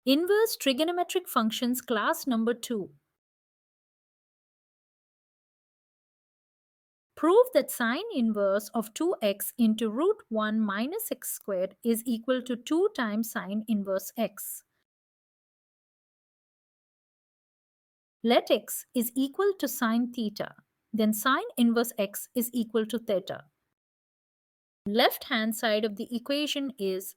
Inverse Trigonometric Functions class number 2. Prove that sine inverse of 2x into root 1 minus x squared is equal to 2 times sine inverse x. Let x is equal to sine theta. Then sine inverse x is equal to theta. Left hand side of the equation is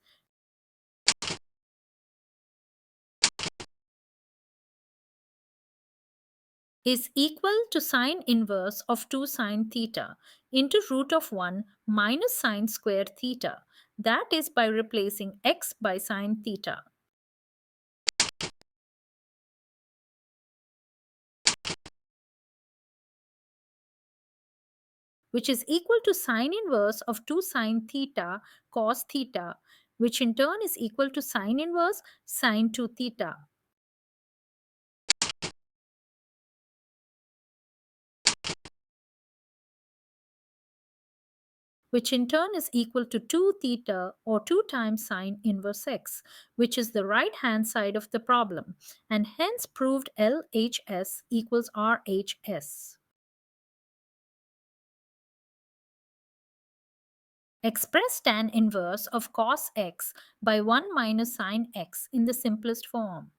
equal to sine inverse of 2 sine theta into root of 1 minus sine square theta. That is by replacing x by sine theta, which is equal to sine inverse of 2 sine theta cos theta, which in turn is equal to sine inverse sine 2 theta. Which in turn is equal to 2 theta or 2 times sine inverse x, which is the right hand side of the problem, and hence proved LHS equals RHS. Express tan inverse of cos x by 1 minus sine x in the simplest form.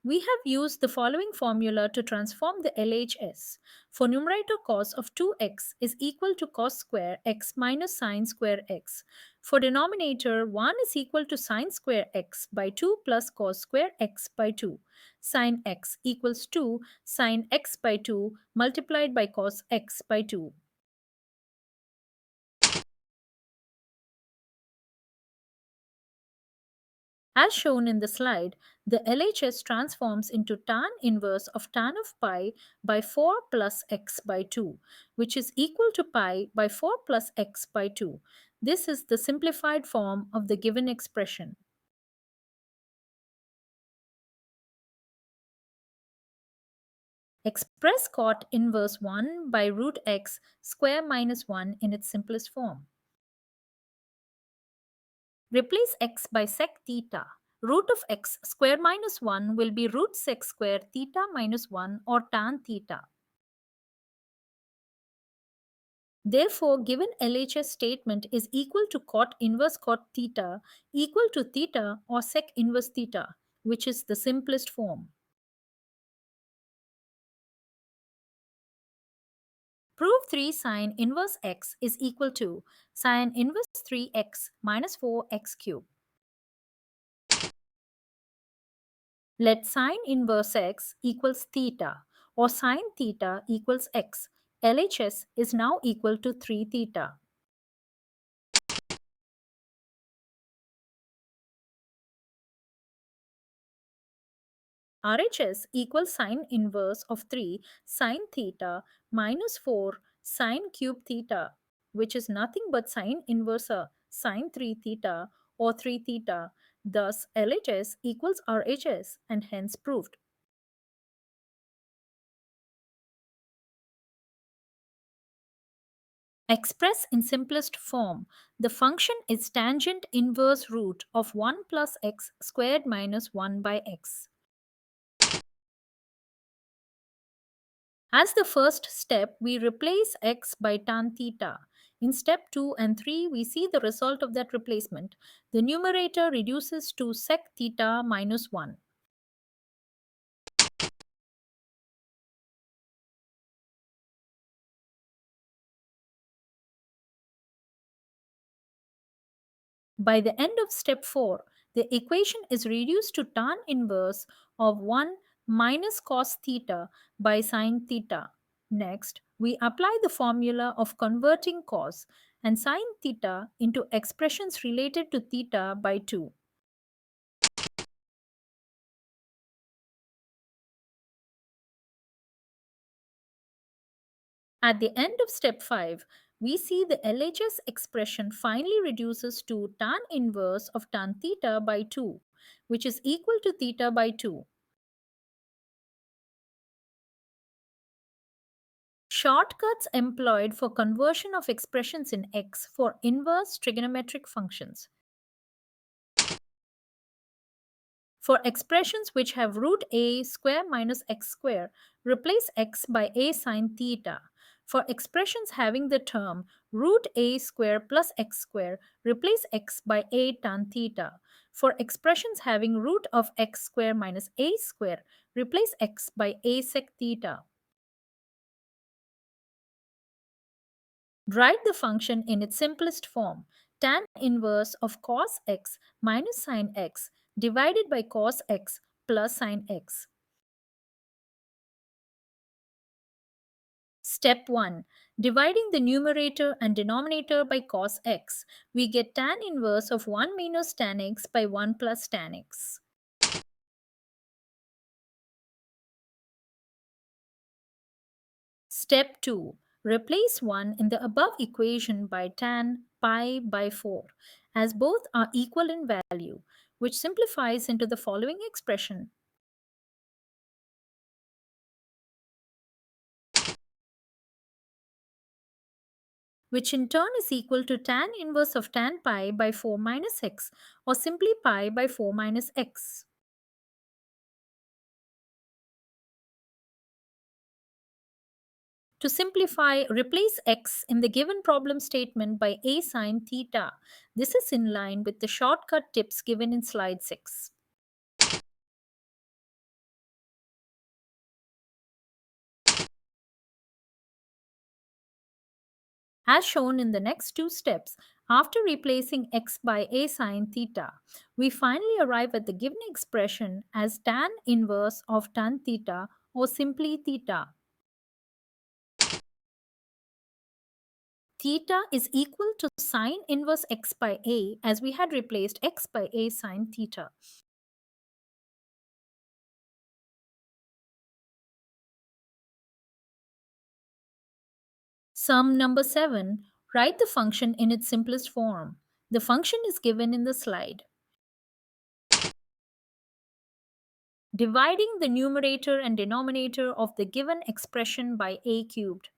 We have used the following formula to transform the LHS. For numerator, cos of 2x is equal to cos square x minus sine square x. For denominator, 1 is equal to sine square x by 2 plus cos square x by 2. Sine x equals 2 sine x by 2 multiplied by cos x by 2. As shown in the slide, the LHS transforms into tan inverse of tan of pi by 4 plus x by 2, which is equal to pi by 4 plus x by 2. This is the simplified form of the given expression. Express cot inverse 1 by root x square minus 1 in its simplest form. Replace x by sec theta. Root of x square minus 1 will be root sec square theta minus 1 or tan theta. Therefore, given LHS statement is equal to cot inverse cot theta equal to theta or sec inverse theta, which is the simplest form. Prove 3 sine inverse x is equal to sine inverse 3x minus 4x cubed. Let sine inverse x equals theta or sine theta equals x. LHS is now equal to 3 theta. RHS equals sine inverse of 3 sine theta minus 4 sine cube theta, which is nothing but sine inverse sine 3 theta or 3 theta. Thus, LHS equals RHS and hence proved. Express in simplest form, the function is tangent inverse root of 1 plus x squared minus 1 by x. As the first step, we replace x by tan theta. In step 2 and 3, we see the result of that replacement. The numerator reduces to sec theta minus 1. By the end of step 4, the equation is reduced to tan inverse of 1 minus cos theta by sine theta. Next, we apply the formula of converting cos and sine theta into expressions related to theta by 2. At the end of step 5, we see the LHS expression finally reduces to tan inverse of tan theta by 2, which is equal to theta by 2. Shortcuts employed for conversion of expressions in X for inverse trigonometric functions. For expressions which have root a square minus x square, replace x by a sine theta. For expressions having the term root a square plus x square, replace x by a tan theta. For expressions having root of x square minus a square, replace x by a sec theta. Write the function in its simplest form, tan inverse of cos x minus sine x divided by cos x plus sine x. Step 1. Dividing the numerator and denominator by cos x, we get tan inverse of 1 minus tan x by 1 plus tan x. Step 2. Replace 1 in the above equation by tan pi by 4, as both are equal in value, which simplifies into the following expression. Which in turn is equal to tan inverse of tan pi by 4 minus x, or simply pi by 4 minus x. To simplify, replace x in the given problem statement by a sine theta. This is in line with the shortcut tips given in slide 6. As shown in the next two steps, after replacing x by a sine theta, we finally arrive at the given expression as tan inverse of tan theta, or simply theta. Theta is equal to sine inverse x by a, as we had replaced x by a sine theta. Sum number 7. Write the function in its simplest form. The function is given in the slide. Dividing the numerator and denominator of the given expression by a cubed.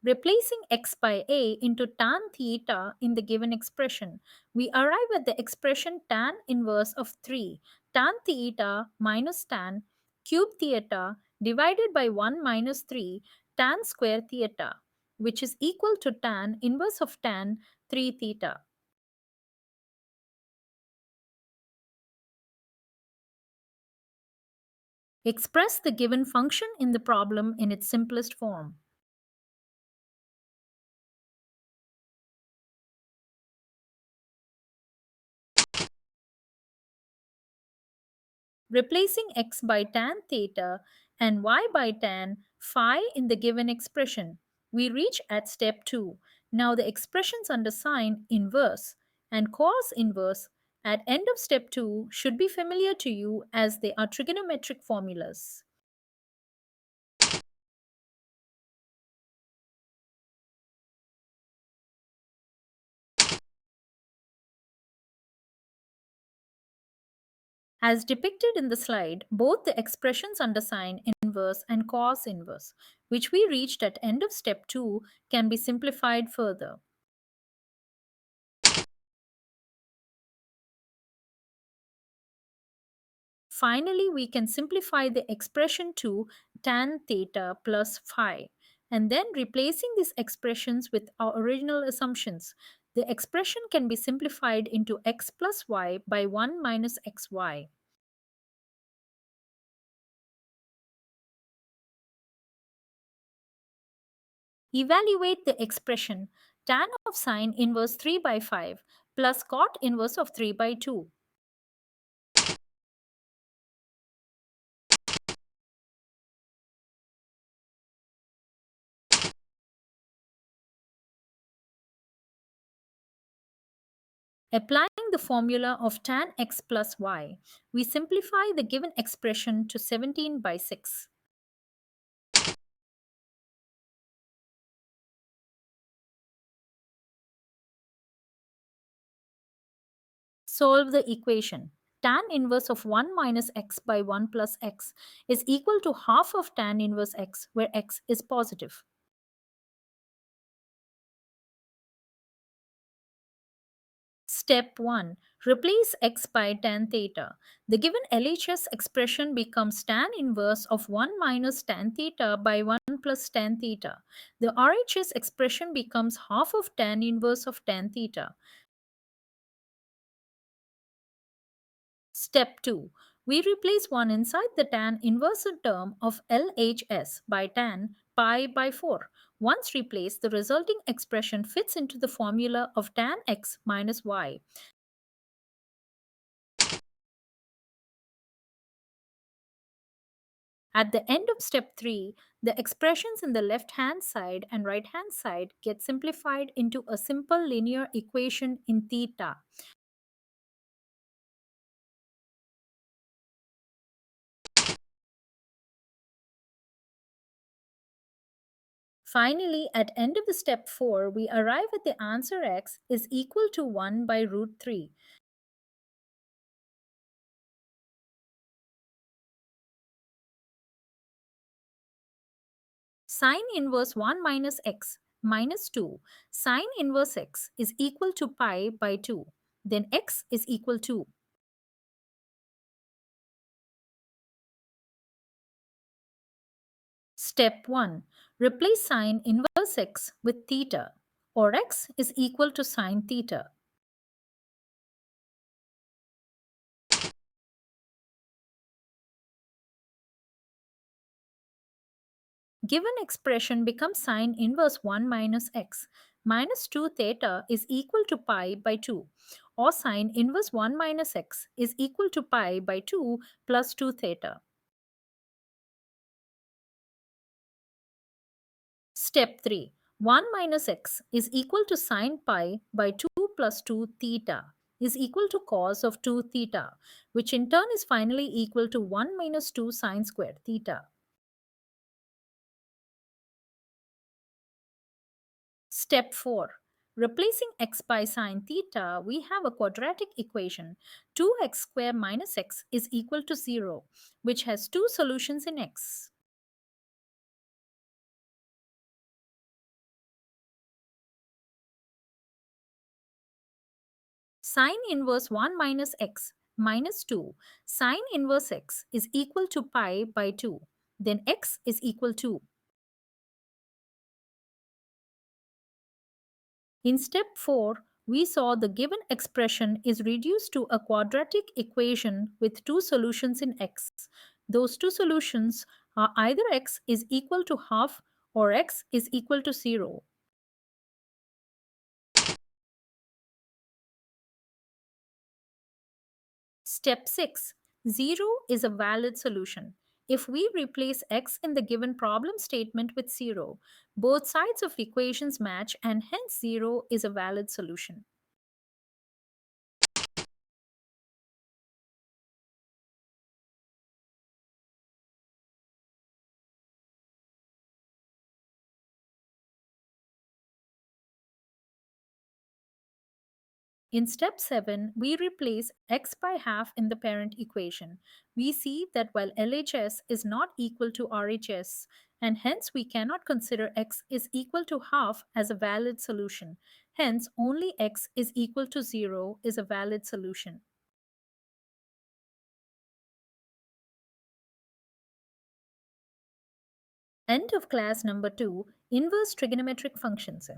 Replacing x by a into tan theta in the given expression, we arrive at the expression tan inverse of 3 tan theta minus tan cube theta divided by 1 minus 3 tan square theta, which is equal to tan inverse of tan 3 theta. Express the given function in the problem in its simplest form. Replacing x by tan theta and y by tan phi in the given expression, we reach at step 2. Now the expressions under sine inverse and cos inverse at end of step 2 should be familiar to you as they are trigonometric formulas. As depicted in the slide, both the expressions under sine inverse and cos inverse, which we reached at end of step 2, can be simplified further. Finally, we can simplify the expression to tan theta plus phi, and then replacing these expressions with our original assumptions, the expression can be simplified into x plus y by 1 minus xy. Evaluate the expression tan of sine inverse 3 by 5 plus cot inverse of 3 by 2. Applying the formula of tan x plus y, we simplify the given expression to 17 by 6. Solve the equation. tan inverse of 1 minus x by 1 plus x is equal to half of tan inverse x, where x is positive. Step 1. Replace x by tan theta. The given LHS expression becomes tan inverse of 1 minus tan theta by 1 plus tan theta. The RHS expression becomes half of tan inverse of tan theta. Step 2. We replace 1 inside the tan inverse term of LHS by tan pi by 4. Once replaced, the resulting expression fits into the formula of tan x minus y. At the end of step 3, the expressions in the left hand side and right hand side get simplified into a simple linear equation in theta. Finally, at end of the step 4, we arrive at the answer x is equal to 1 by root 3. Sine inverse 1 minus x minus 2 sine inverse x is equal to pi by 2. Then x is equal to. Step 1. Replace sine inverse x with theta, or x is equal to sine theta. Given expression becomes sine inverse 1 minus x minus 2 theta is equal to pi by 2, or sine inverse 1 minus x is equal to pi by 2 plus 2 theta. Step 3. 1 minus x is equal to sine pi by 2 plus 2 theta is equal to cos of 2 theta, which in turn is finally equal to 1 minus 2 sine squared theta. Step 4. Replacing x by sine theta, we have a quadratic equation 2x squared minus x is equal to 0, which has two solutions in x. Sine inverse 1 minus x minus 2 sine inverse x is equal to pi by 2. Then x is equal to. In step 4, we saw the given expression is reduced to a quadratic equation with two solutions in x. Those two solutions are either x is equal to half or x is equal to 0. Step 6. 0 is a valid solution. If we replace x in the given problem statement with 0, both sides of equations match and hence 0 is a valid solution. In step 7, we replace x by half in the parent equation. We see that while LHS is not equal to RHS, and hence we cannot consider x is equal to half as a valid solution. Hence, only x is equal to 0 is a valid solution. End of class number 2, Inverse Trigonometric Functions.